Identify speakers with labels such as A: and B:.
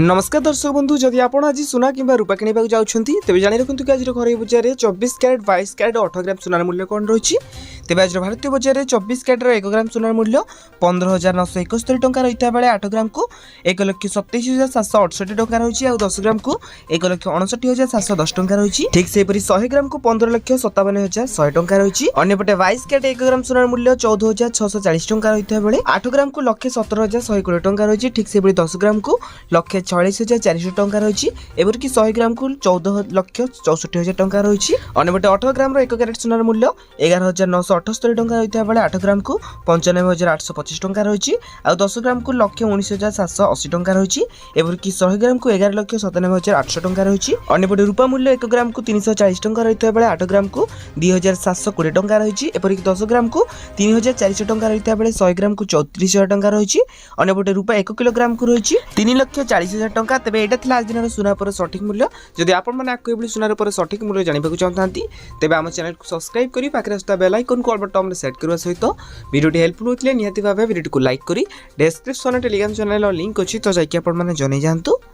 A: नमस्कार दर्शक बंधु जदि आपण आज सुना किंबा रूपा किणवा जाउछंती तेबे जानि रखंतु कि आज घर बजार रे 24 कैरेट 22 कैरेट 18 ग्राम सुनार मूल्य कोन रहिछि। तेबे आज भारतीय बजार रे 24 कैरेट रो 1 ग्राम सुनार मूल्य 15971 टंका रहिता बेले 8 ग्राम को 1,27,768 टंका रहिछि आ 10 ग्राम को 1,59,710 टंका रहिछि। ठीक से परि 100 ग्राम को 15,57,100 टंका रहिछि। अन्यपटे 22 कैरेट 1 ग्राम सुनार मूल्य 14,640 टंका रहिता बेले 8 ग्राम को 1,17,120 टंका रहिछि। ठीक से परि 10 ग्राम को 1,46,400 टंका रही एवं कि 100 ग्राम को 14,64,000 टंका रही। अन्यपटे 18 ग्राम 1 कैरेट सुनार मूल्य 11,978 टंका रही बेले 8 ग्राम को 95,825 टंका रही आ 10 ग्राम को 1,19,780 टंका रही एवं कि 100 ग्राम को 11,97,800 टंका रही। अन्यपटे रूपा मूल्य 1 ग्राम को 340 टंका रही बेले 8 ग्राम को 2,720 टंका रही एपरिक 10 ग्राम को 3,400 टंका रही बेले 100 ग्राम को 34,000 टंका रही। अन्यपटे रूपा 1 किलोग्राम को रही 3,40,000 टंका। तेबे एटा थिला आज दिन सुना पर सठिक मूल्य। जदि आपण माने आको एबली सुनार पर सठिक मूल्य जानिबा को चाहतांती तेबे हम चैनल को सब्सक्राइब करी पाखरे आस्था बेल आइकन को ऑल बटन में सेट करबा सहित वीडियो हेल्पफुल होतले निहाती भाबे वीडियो को लाइक करी डिस्क्रिप्शन टेलीग्राम चैनल लिंक अछि तो जाय कि आपण माने जनै जानतु।